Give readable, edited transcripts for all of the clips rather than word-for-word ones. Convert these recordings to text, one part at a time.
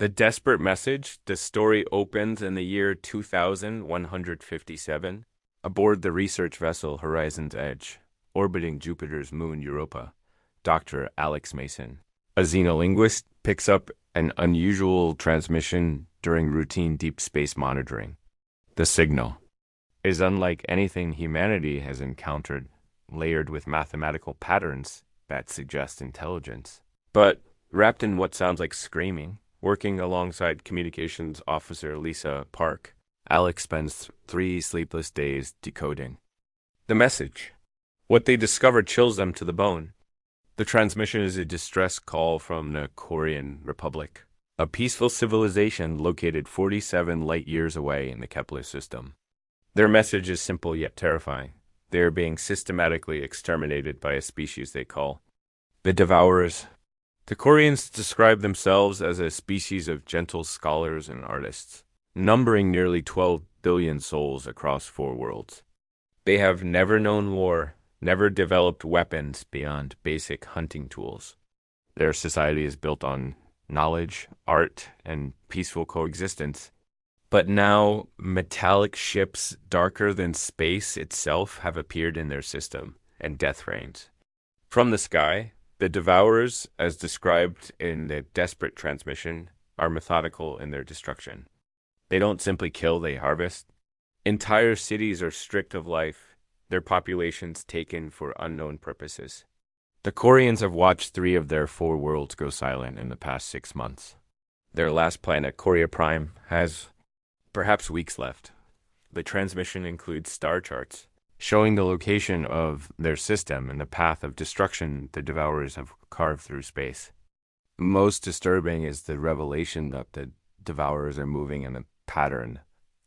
The Desperate Message, the story opens in the year 2157, aboard the research vessel Horizon's Edge, orbiting Jupiter's moon Europa. Dr. Alex Mason, a xenolinguist, picks up an unusual transmission during routine deep space monitoring. The signal is unlike anything humanity has encountered, layered with mathematical patterns that suggest intelligence. But wrapped in what sounds like screaming, working alongside communications officer Lisa Park, Alex spends 3 sleepless days decoding the message. What they discover chills them to the bone. The transmission is a distress call from the Korean Republic, a peaceful civilization located 47 light years away in the Kepler system. Their message is simple yet terrifying. They are being systematically exterminated by a species they call the Devourers. The Koreans describe themselves as a species of gentle scholars and artists, numbering nearly 12 billion souls across 4 worlds. They have never known war, never developed weapons beyond basic hunting tools. Their society is built on knowledge, art, and peaceful coexistence. But now, metallic ships darker than space itself have appeared in their system, and death reigns. From the sky, the Devourers, as described in the Desperate transmission, are methodical in their destruction. They don't simply kill, they harvest. Entire cities are stripped of life, their populations taken for unknown purposes. The Koreans have watched 3 of their 4 worlds go silent in the past 6 months. Their last planet, Korea Prime, has perhaps weeks left. The transmission includes star charts, showing the location of their system and the path of destruction the Devourers have carved through space. Most disturbing is the revelation that the Devourers are moving in a pattern,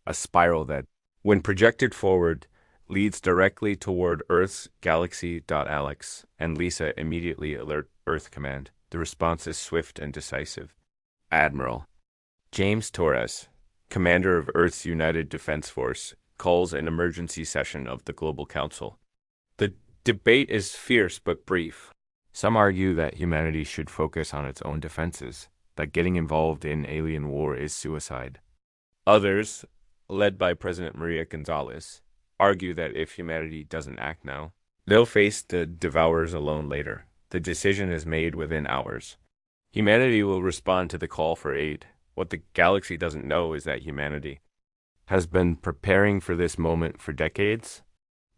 a spiral that, when projected forward, leads directly toward Earth's galaxy.alex, and Lisa immediately alert Earth Command. The response is swift and decisive. Admiral James Torres, commander of Earth's United Defense Force, calls an emergency session of the Global Council. The debate is fierce but brief. Some argue that humanity should focus on its own defenses, that getting involved in alien war is suicide. Others, led by President Maria Gonzalez, argue that if humanity doesn't act now, they'll face the Devourers alone later. The decision is made within hours. Humanity will respond to the call for aid. What the galaxy doesn't know is that humanity has been preparing for this moment for decades.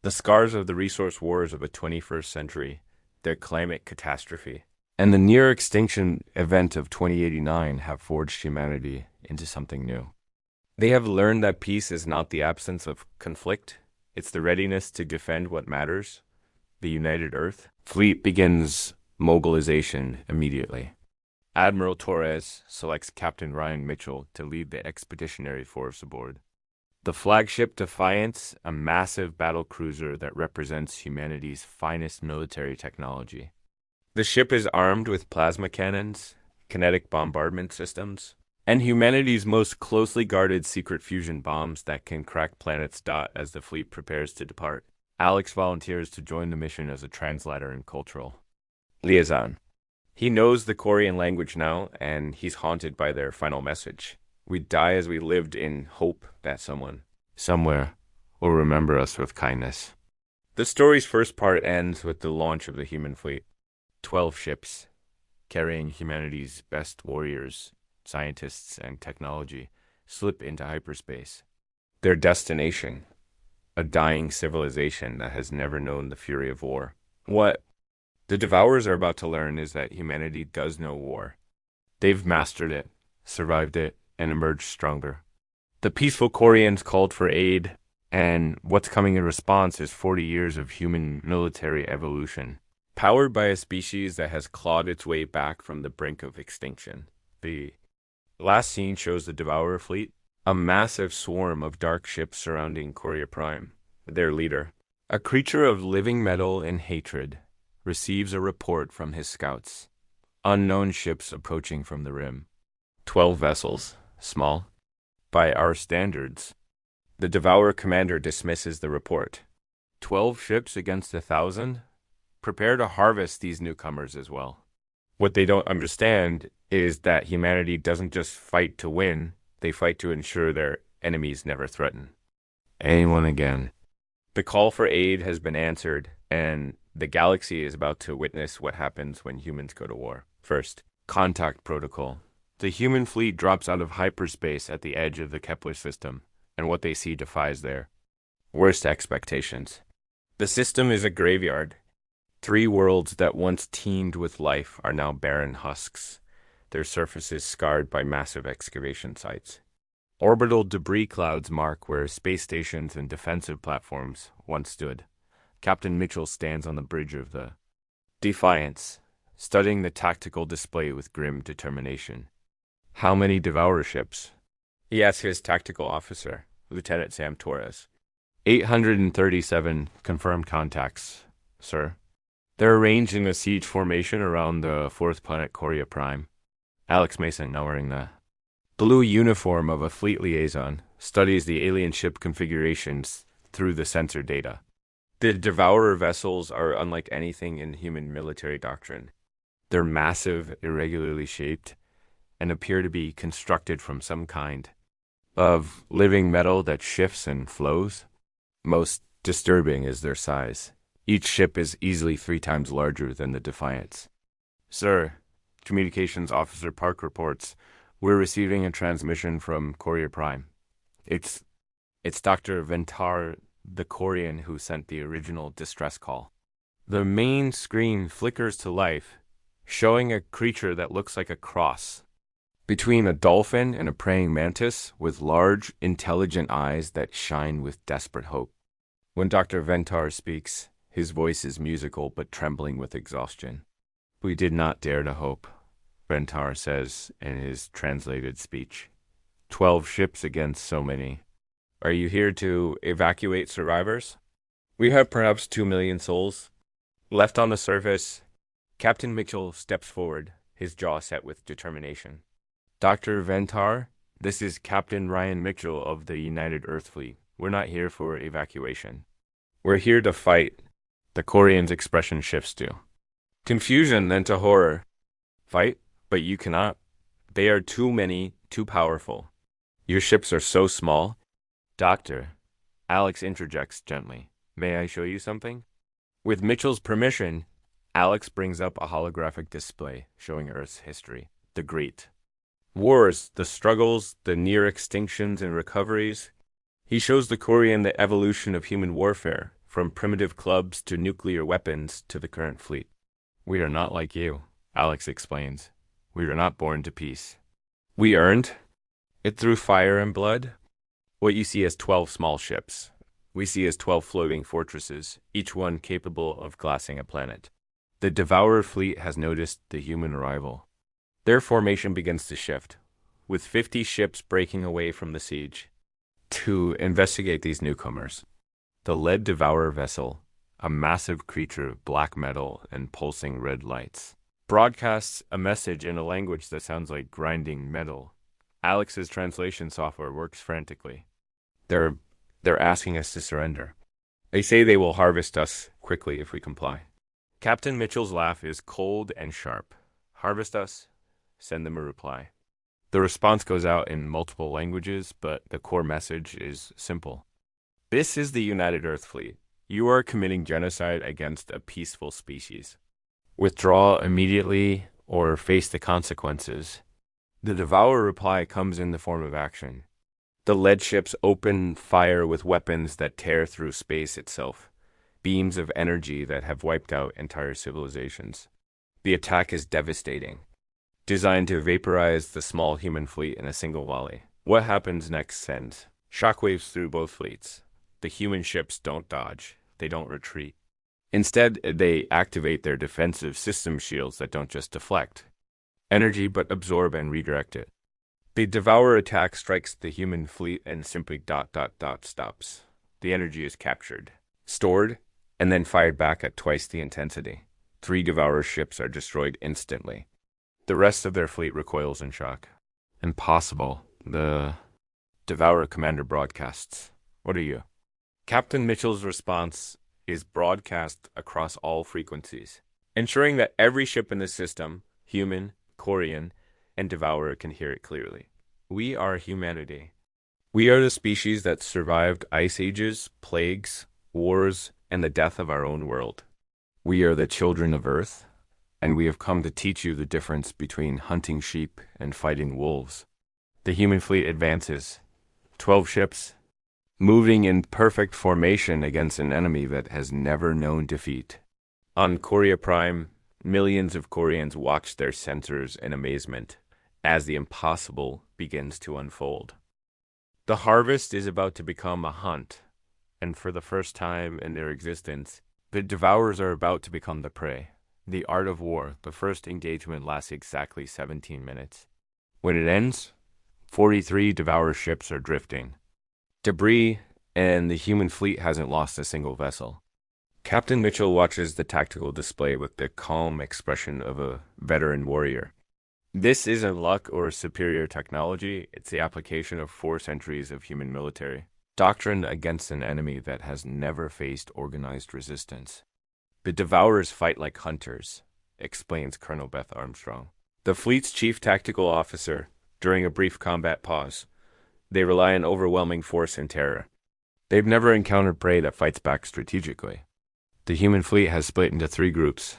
The scars of the resource wars of the 21st century, their climate catastrophe, and the near extinction event of 2089 have forged humanity into something new. They have learned that peace is not the absence of conflict, it's the readiness to defend what matters. The United Earth fleet begins mobilization immediately. Admiral Torres selects Captain Ryan Mitchell to lead the expeditionary force aboard. The flagship Defiance, a massive battle cruiser that represents humanity's finest military technology. The ship is armed with plasma cannons, kinetic bombardment systems, and humanity's most closely guarded secret fusion bombs that can crack planets. As the fleet prepares to depart, Alex volunteers to join the mission as a translator and cultural liaison. He knows the Korean language now, and he's haunted by their final message. We die as we lived in hope that someone, somewhere, will remember us with kindness. The story's first part ends with the launch of the human fleet. 12 ships, carrying humanity's best warriors, scientists, and technology, slip into hyperspace. Their destination, a dying civilization that has never known the fury of war. What the Devourers are about to learn is that humanity does know war. They've mastered it, survived it, and emerged stronger. The peaceful Koreans called for aid, and what's coming in response is 40 years of human military evolution, powered by a species that has clawed its way back from the brink of extinction. The last scene shows the Devourer fleet, a massive swarm of dark ships surrounding Korea Prime. Their leader, a creature of living metal and hatred, receives a report from his scouts. Unknown ships approaching from the rim. 12 vessels, small. By our standards, the Devourer commander dismisses the report. 12 ships against 1,000? Prepare to harvest these newcomers as well. What they don't understand is that humanity doesn't just fight to win, they fight to ensure their enemies never threaten anyone again. The call for aid has been answered, and the galaxy is about to witness what happens when humans go to war. First, contact protocol. The human fleet drops out of hyperspace at the edge of the Kepler system, and what they see defies their worst expectations. The system is a graveyard. 3 worlds that once teemed with life are now barren husks, their surfaces scarred by massive excavation sites. Orbital debris clouds mark where space stations and defensive platforms once stood. Captain Mitchell stands on the bridge of the Defiance, studying the tactical display with grim determination. How many Devourer ships? He asks his tactical officer, Lieutenant Sam Torres. 837 confirmed contacts, sir. They're arranged in a siege formation around the 4th planet Coria Prime. Alex Mason, now wearing the blue uniform of a fleet liaison, studies the alien ship configurations through the sensor data. The Devourer vessels are unlike anything in human military doctrine. They're massive, irregularly shaped, and appear to be constructed from some kind of living metal that shifts and flows. Most disturbing is their size. Each ship is easily 3 times larger than the Defiance. Sir, Communications Officer Park reports, we're receiving a transmission from Courier Prime. It's Dr. Ventar, the Corian who sent the original distress call. The main screen flickers to life, showing a creature that looks like a cross between a dolphin and a praying mantis with large, intelligent eyes that shine with desperate hope. When Dr. Ventar speaks, his voice is musical but trembling with exhaustion. We did not dare to hope, Ventar says in his translated speech. 12 ships against so many. Are you here to evacuate survivors? We have perhaps 2 million souls left on the surface. Captain Mitchell steps forward, his jaw set with determination. Dr. Ventar, this is Captain Ryan Mitchell of the United Earth Fleet. We're not here for evacuation. We're here to fight. The Corian's expression shifts to confusion, then to horror. Fight? But you cannot. They are too many, too powerful. Your ships are so small. Doctor, Alex interjects gently. May I show you something? With Mitchell's permission, Alex brings up a holographic display showing Earth's history. The Great Wars, the struggles, the near extinctions and recoveries. He shows the Corian the evolution of human warfare, from primitive clubs to nuclear weapons to the current fleet. We are not like you, Alex explains. We were not born to peace. We earned it through fire and blood. What you see as 12 small ships, we see as 12 floating fortresses, each one capable of glassing a planet. The Devourer fleet has noticed the human arrival. Their formation begins to shift, with 50 ships breaking away from the siege to investigate these newcomers. The lead Devourer vessel, a massive creature of black metal and pulsing red lights, broadcasts a message in a language that sounds like grinding metal. Alex's translation software works frantically. They're asking us to surrender. They say they will harvest us quickly if we comply. Captain Mitchell's laugh is cold and sharp. Harvest us? Send them a reply. The response goes out in multiple languages, but the core message is simple. This is the United Earth Fleet. You are committing genocide against a peaceful species. Withdraw immediately or face the consequences. The Devourer reply comes in the form of action. The lead ships open fire with weapons that tear through space itself, beams of energy that have wiped out entire civilizations. The attack is devastating, designed to vaporize the small human fleet in a single volley. What happens next sends shockwaves through both fleets. The human ships don't dodge, they don't retreat. Instead, they activate their defensive system shields that don't just deflect energy but absorb and redirect it. The Devourer attack strikes the human fleet and simply ... stops. The energy is captured, stored, and then fired back at twice the intensity. 3 Devourer ships are destroyed instantly. The rest of their fleet recoils in shock. Impossible. The Devourer commander broadcasts. What are you? Captain Mitchell's response is broadcast across all frequencies, ensuring that every ship in the system, human, Korean, and Devourer can hear it clearly. We are humanity. We are the species that survived ice ages, plagues, wars, and the death of our own world. We are the children of Earth, and we have come to teach you the difference between hunting sheep and fighting wolves. The human fleet advances. 12 ships, moving in perfect formation against an enemy that has never known defeat. On Korea Prime, millions of Koreans watch their sensors in amazement as the impossible begins to unfold. The harvest is about to become a hunt, and for the first time in their existence, the Devourers are about to become the prey. The art of war, the first engagement lasts exactly 17 minutes. When it ends, 43 Devourer ships are drifting. Debris, and the human fleet hasn't lost a single vessel. Captain Mitchell watches the tactical display with the calm expression of a veteran warrior. This isn't luck or superior technology, it's the application of 4 centuries of human military doctrine against an enemy that has never faced organized resistance. The Devourers fight like hunters, explains Colonel Beth Armstrong, the fleet's chief tactical officer, during a brief combat pause. They rely on overwhelming force and terror. They've never encountered prey that fights back strategically. The human fleet has split into 3 groups.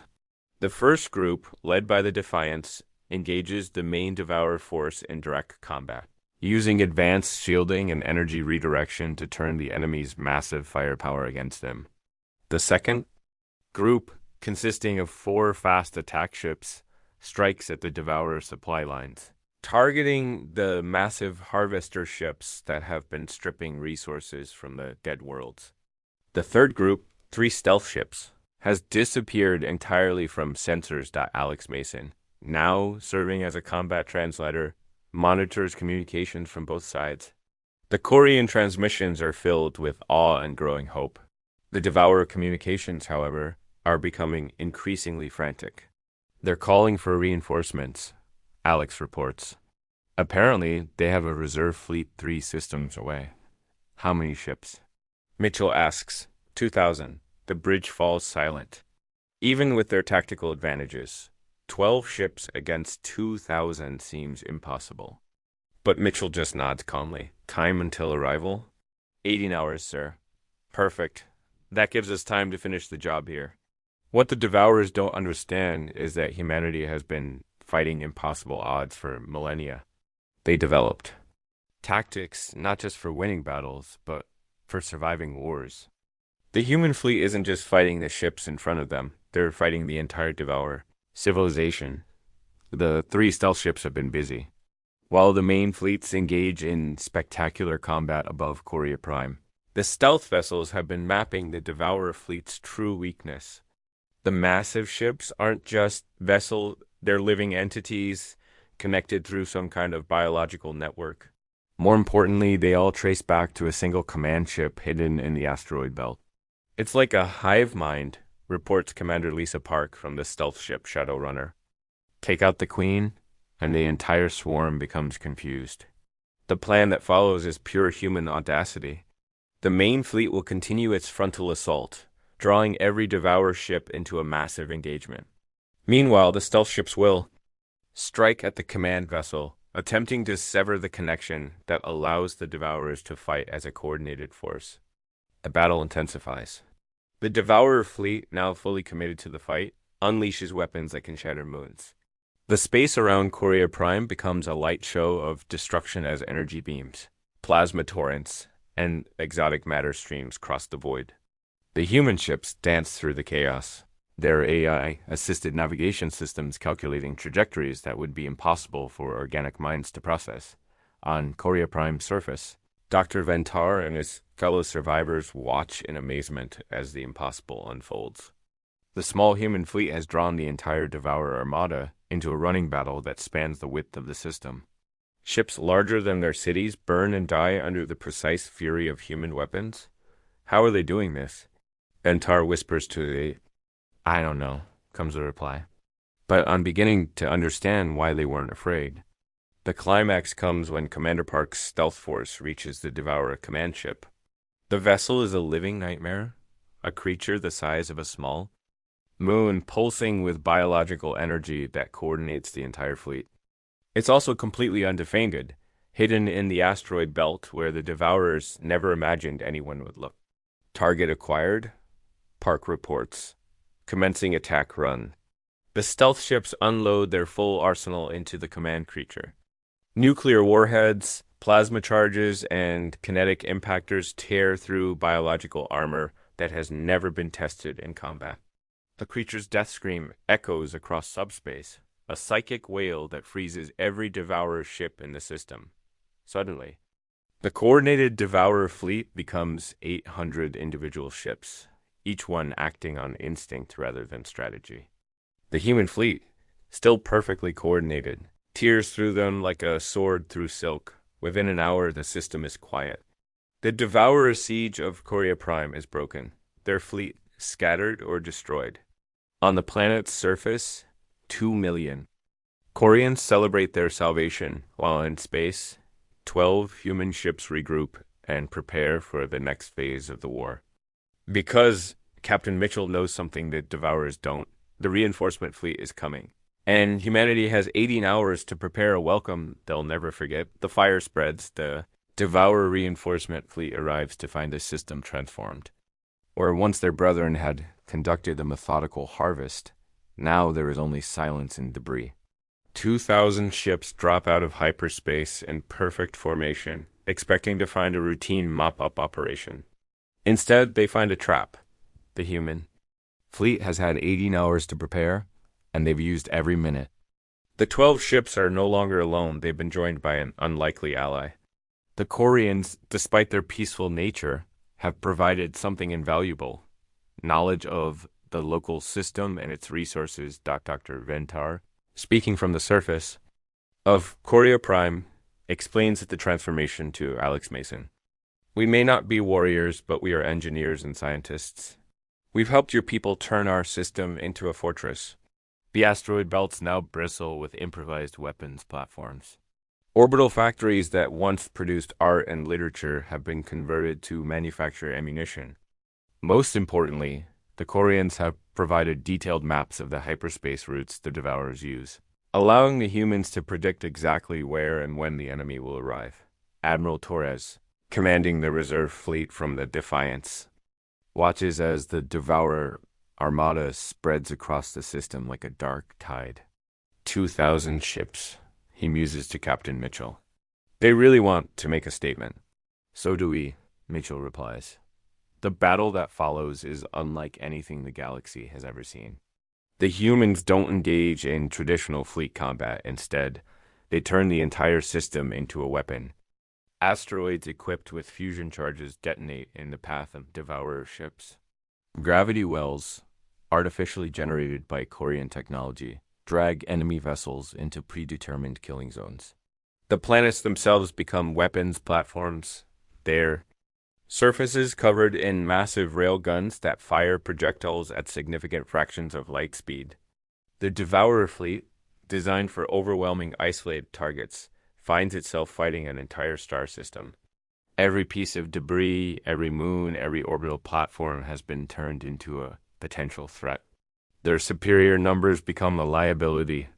The first group, led by the Defiance, engages the main Devourer force in direct combat, using advanced shielding and energy redirection to turn the enemy's massive firepower against them. The second group, consisting of 4 fast attack ships, strikes at the Devourer supply lines, targeting the massive harvester ships that have been stripping resources from the dead worlds. The third group, 3 stealth ships, has disappeared entirely from sensors. Alex Mason, now serving as a combat translator, monitors communications from both sides. The Korean transmissions are filled with awe and growing hope. The Devourer communications, however, are becoming increasingly frantic. They're calling for reinforcements, Alex reports. Apparently, they have a reserve fleet 3 systems away. How many ships? Mitchell asks. 2,000. The bridge falls silent. Even with their tactical advantages, 12 ships against 2,000 seems impossible. But Mitchell just nods calmly. Time until arrival? 18 hours, sir. Perfect. That gives us time to finish the job here. What the Devourers don't understand is that humanity has been fighting impossible odds for millennia. They developed tactics not just for winning battles, but for surviving wars. The human fleet isn't just fighting the ships in front of them, they're fighting the entire Devourer civilization. The 3 stealth ships have been busy, while the main fleets engage in spectacular combat above Korea Prime. The stealth vessels have been mapping the Devourer fleet's true weakness. The massive ships aren't just vessels, they're living entities connected through some kind of biological network. More importantly, they all trace back to a single command ship hidden in the asteroid belt. It's like a hive mind, reports Commander Lisa Park from the stealth ship Shadowrunner. Take out the Queen, and the entire swarm becomes confused. The plan that follows is pure human audacity. The main fleet will continue its frontal assault, drawing every Devourer ship into a massive engagement. Meanwhile, the stealth ships will strike at the command vessel, attempting to sever the connection that allows the Devourers to fight as a coordinated force. The battle intensifies. The Devourer fleet, now fully committed to the fight, unleashes weapons that can shatter moons. The space around Korea Prime becomes a light show of destruction as energy beams, plasma torrents, and exotic matter streams cross the void. The human ships dance through the chaos, their AI-assisted navigation systems calculating trajectories that would be impossible for organic minds to process. On Korea Prime's surface, Dr. Ventar and his fellow survivors watch in amazement as the impossible unfolds. The small human fleet has drawn the entire Devourer armada into a running battle that spans the width of the system. Ships larger than their cities burn and die under the precise fury of human weapons. How are they doing this? Ventar whispers to the I don't know, comes the reply. But I'm beginning to understand why they weren't afraid. The climax comes when Commander Park's stealth force reaches the Devourer command ship. The vessel is a living nightmare, a creature the size of a small, moon pulsing with biological energy that coordinates the entire fleet. It's also completely undefended, hidden in the asteroid belt where the Devourers never imagined anyone would look. Target acquired, Park reports, commencing attack run. The stealth ships unload their full arsenal into the command creature. Nuclear warheads, plasma charges, and kinetic impactors tear through biological armor that has never been tested in combat. The creature's death scream echoes across subspace, a psychic wail that freezes every Devourer ship in the system. Suddenly, the coordinated Devourer fleet becomes 800 individual ships, each one acting on instinct rather than strategy. The human fleet, still perfectly coordinated, tears through them like a sword through silk. Within an hour, the system is quiet. The Devourer siege of Coria Prime is broken, their fleet scattered or destroyed. On the planet's surface, 2 million. Corians celebrate their salvation, while in space, 12 human ships regroup and prepare for the next phase of the war. Because Captain Mitchell knows something that Devourers don't, the reinforcement fleet is coming. And humanity has 18 hours to prepare a welcome they'll never forget. The fire spreads, the Devourer reinforcement fleet arrives to find the system transformed. Where once their brethren had conducted a methodical harvest, now there is only silence and debris. 2,000 ships drop out of hyperspace in perfect formation, expecting to find a routine mop-up operation. Instead, they find a trap. The human fleet has had 18 hours to prepare, and they've used every minute. The 12 ships are no longer alone. They've been joined by an unlikely ally. The Corians, despite their peaceful nature, have provided something invaluable: knowledge of the local system and its resources. Dr. Ventar, speaking from the surface of Coria Prime, explains the transformation to Alex Mason. We may not be warriors, but we are engineers and scientists. We've helped your people turn our system into a fortress. The asteroid belts now bristle with improvised weapons platforms. Orbital factories that once produced art and literature have been converted to manufacture ammunition. Most importantly, the Corians have provided detailed maps of the hyperspace routes the Devourers use, allowing the humans to predict exactly where and when the enemy will arrive. Admiral Torres, commanding the reserve fleet from the Defiance, watches as the Devourer armada spreads across the system like a dark tide. 2,000 ships, he muses to Captain Mitchell. They really want to make a statement. So do we, Mitchell replies. The battle that follows is unlike anything the galaxy has ever seen. The humans don't engage in traditional fleet combat. Instead, they turn the entire system into a weapon. Asteroids equipped with fusion charges detonate in the path of Devourer ships. Gravity wells, artificially generated by Corian technology, drag enemy vessels into predetermined killing zones. The planets themselves become weapons platforms, their surfaces covered in massive railguns that fire projectiles at significant fractions of light speed. The Devourer fleet, designed for overwhelming isolated targets, finds itself fighting an entire star system. Every piece of debris, every moon, every orbital platform has been turned into a potential threat. Their superior numbers become a liability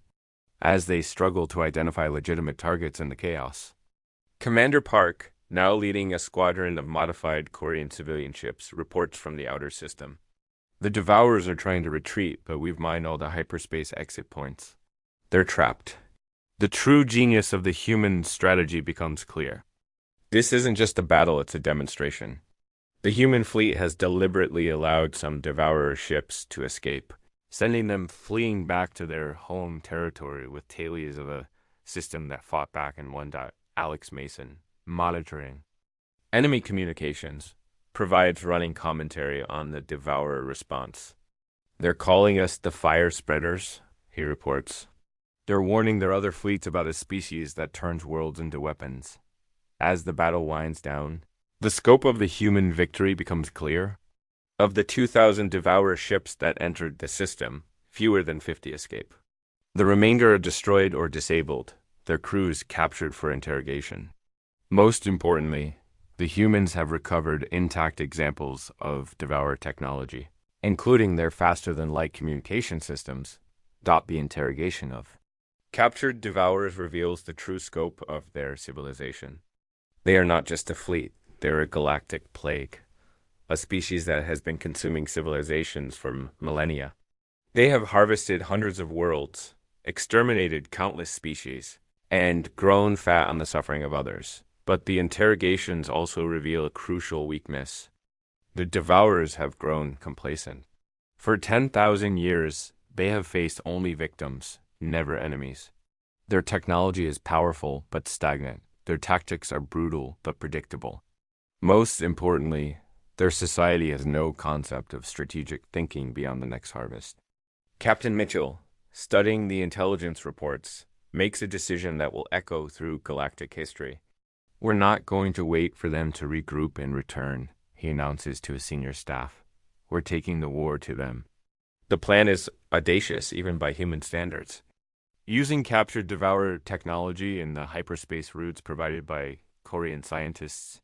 as they struggle to identify legitimate targets in the chaos. Commander Park, now leading a squadron of modified Corian civilian ships, reports from the outer system. The Devourers are trying to retreat, but we've mined all the hyperspace exit points. They're trapped. The true genius of the human strategy becomes clear. This isn't just a battle, it's a demonstration. The human fleet has deliberately allowed some Devourer ships to escape, sending them fleeing back to their home territory with tales of a system that fought back and won. Alex Mason, monitoring enemy communications, provides running commentary on the Devourer response. They're calling us the fire spreaders, he reports. They're warning their other fleets about a species that turns worlds into weapons. As the battle winds down, the scope of the human victory becomes clear. Of the 2,000 Devourer ships that entered the system, fewer than 50 escape. The remainder are destroyed or disabled, their crews captured for interrogation. Most importantly, the humans have recovered intact examples of Devourer technology. including their faster-than-light communication systems. The interrogation of captured devourers reveals the true scope of their civilization. They are not just a fleet, they're a galactic plague, a species that has been consuming civilizations for millennia. They have harvested hundreds of worlds, exterminated countless species, and grown fat on the suffering of others. But the interrogations also reveal a crucial weakness. The devourers have grown complacent. For 10,000 years, they have faced only victims, never enemies. Their technology is powerful but stagnant. Their tactics are brutal but predictable. Most importantly, their society has no concept of strategic thinking beyond the next harvest. Captain Mitchell, studying the intelligence reports, makes a decision that will echo through galactic history. "We're not going to wait for them to regroup and return," he announces to his senior staff. "We're taking the war to them." The plan is audacious, even by human standards. Using captured devourer technology and the hyperspace routes provided by Korean scientists,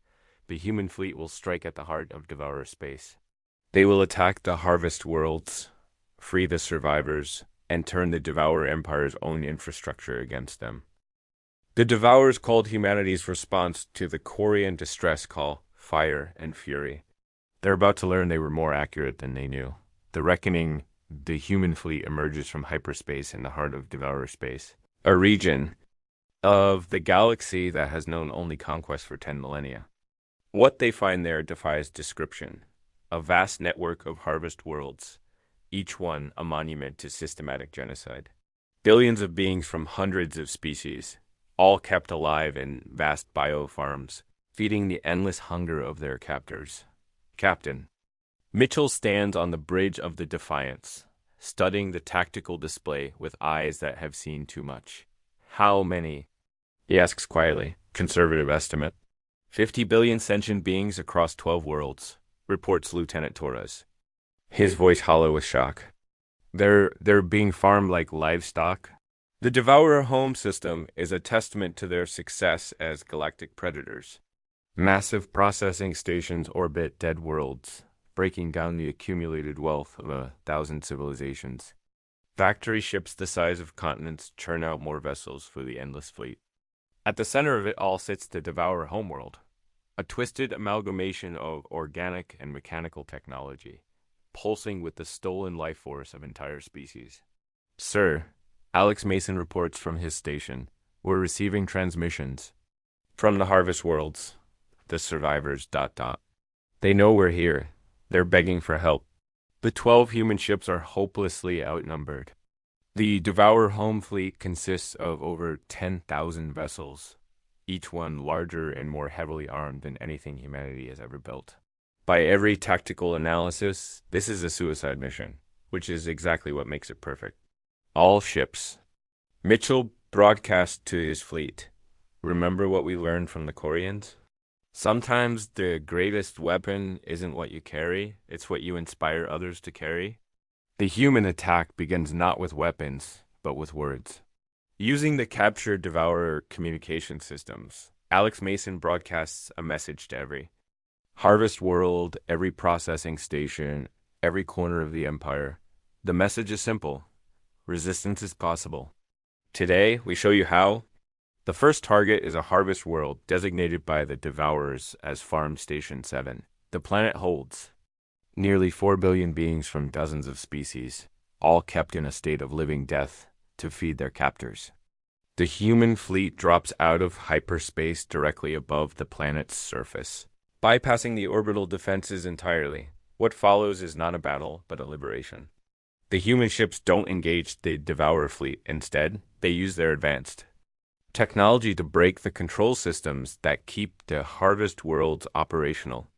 the human fleet will strike at the heart of devourer space. They will attack the harvest worlds, free the survivors, and turn the devourer empire's own infrastructure against them. The devourers called humanity's response to the Korean distress call fire and fury. They're about to learn they were more accurate than they knew. The reckoning, the human fleet emerges from hyperspace in the heart of devourer space, a region of the galaxy that has known only conquest for 10 millennia. What they find there defies description. A vast network of harvest worlds, each one a monument to systematic genocide. Billions of beings from hundreds of species, all kept alive in vast biofarms, feeding the endless hunger of their captors. Captain Mitchell stands on the bridge of the Defiance, studying the tactical display with eyes that have seen too much. "How many?" he asks quietly. "Conservative estimate. 50 billion sentient beings across 12 worlds," reports Lieutenant Torres, his voice hollow with shock. They're being farmed like livestock. The Devourer home system is a testament to their success as galactic predators. Massive processing stations orbit dead worlds, breaking down the accumulated wealth of 1,000 civilizations. Factory ships the size of continents churn out more vessels for the endless fleet. At the center of it all sits the Devourer homeworld, a twisted amalgamation of organic and mechanical technology, pulsing with the stolen life force of entire species. "Sir," Alex Mason reports from his station, "we're receiving transmissions from the harvest worlds, the survivors, ... They know we're here. They're begging for help. The 12 human ships are hopelessly outnumbered. The Devourer home fleet consists of over 10,000 vessels, each one larger and more heavily armed than anything humanity has ever built. By every tactical analysis, this is a suicide mission, which is exactly what makes it perfect. All ships." Mitchell broadcasts to his fleet, "Remember what we learned from the Koreans? Sometimes the greatest weapon isn't what you carry, it's what you inspire others to carry." The human attack begins not with weapons, but with words. Using the captured devourer communication systems, Alex Mason broadcasts a message to every harvest world, every processing station, every corner of the empire. The message is simple. Resistance is possible. Today, we show you how. The first target is a harvest world designated by the Devourers as Farm Station 7. The planet holds nearly 4 billion beings from dozens of species, all kept in a state of living death to feed their captors. The human fleet drops out of hyperspace directly above the planet's surface, bypassing the orbital defenses entirely. What follows is not a battle, but a liberation. The human ships don't engage the Devourer fleet. Instead, they use their advanced technology to break the control systems that keep the harvest worlds operational.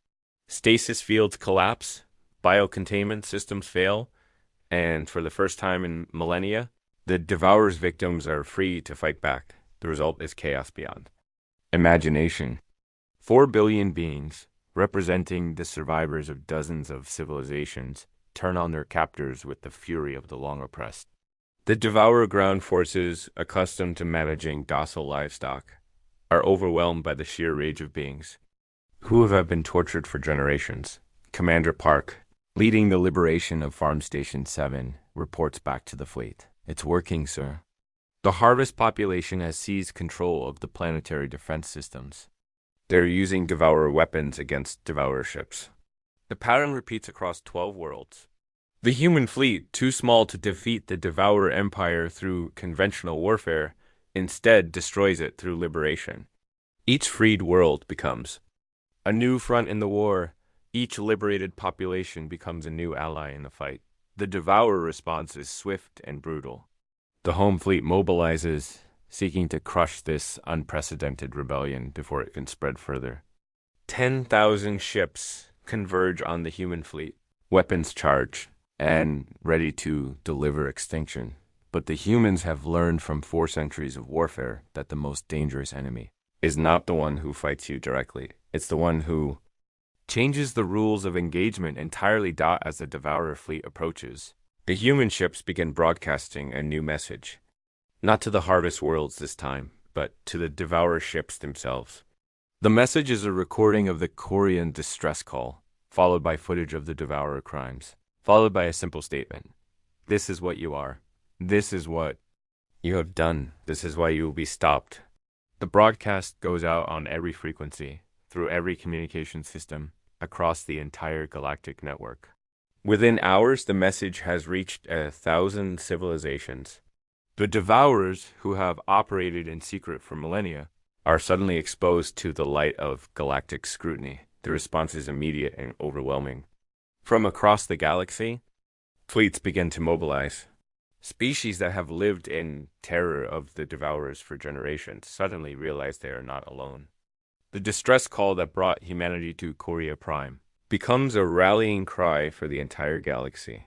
Stasis fields collapse, biocontainment systems fail, and for the first time in millennia, the Devourer's victims are free to fight back. The result is chaos beyond imagination. 4 billion beings, representing the survivors of dozens of civilizations, turn on their captors with the fury of the long oppressed. The Devourer ground forces, accustomed to managing docile livestock, are overwhelmed by the sheer rage of beings who have been tortured for generations. Commander Park, leading the liberation of Farm Station 7, reports back to the fleet. It's working, sir. The harvest population has seized control of the planetary defense systems. They're using Devourer weapons against Devourer ships. The pattern repeats across 12 worlds. The human fleet, too small to defeat the Devourer Empire through conventional warfare, instead destroys it through liberation. Each freed world becomes a new front in the war. Each liberated population becomes a new ally in the fight. The Devourer response is swift and brutal. The home fleet mobilizes, seeking to crush this unprecedented rebellion before it can spread further. 10,000 ships converge on the human fleet, weapons charged, and ready to deliver extinction. But the humans have learned from 4 centuries of warfare that the most dangerous enemy is not the one who fights you directly. It's the one who changes the rules of engagement entirely as the Devourer fleet approaches. The human ships begin broadcasting a new message. Not to the harvest worlds this time, but to the Devourer ships themselves. The message is a recording of the Korean distress call, followed by footage of the Devourer crimes, followed by a simple statement. This is what you are. This is what you have done. This is why you will be stopped. The broadcast goes out on every frequency, through every communication system, across the entire galactic network. Within hours, the message has reached 1,000 civilizations. The Devourers, who have operated in secret for millennia, are suddenly exposed to the light of galactic scrutiny. The response is immediate and overwhelming. From across the galaxy, fleets begin to mobilize. Species that have lived in terror of the Devourers for generations suddenly realize they are not alone. The distress call that brought humanity to Korea Prime becomes a rallying cry for the entire galaxy.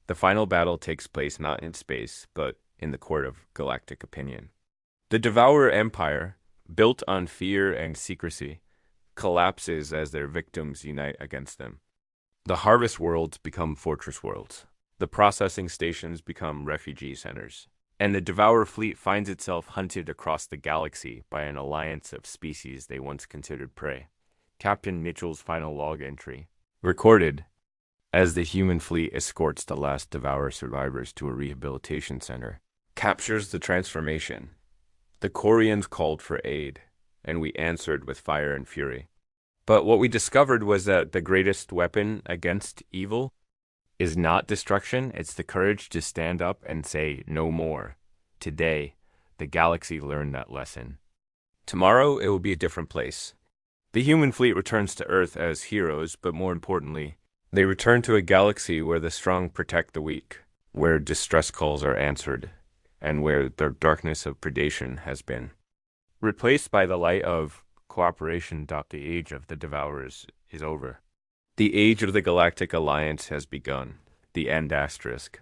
The final battle takes place not in space, but in the court of galactic opinion. The Devourer Empire, built on fear and secrecy, collapses as their victims unite against them. The harvest worlds become fortress worlds. The processing stations become refugee centers. And the Devourer fleet finds itself hunted across the galaxy by an alliance of species they once considered prey. Captain Mitchell's final log entry, recorded as the human fleet escorts the last Devourer survivors to a rehabilitation center, captures the transformation. The Koreans called for aid, and we answered with fire and fury. But what we discovered was that the greatest weapon against evil is not destruction, it's the courage to stand up and say no more. Today, the galaxy learned that lesson. Tomorrow, it will be a different place. The human fleet returns to Earth as heroes, but more importantly, they return to a galaxy where the strong protect the weak, where distress calls are answered, and where the darkness of predation has been replaced by the light of cooperation. The age of the Devourers is over. The age of the Galactic Alliance has begun. The end asterisk.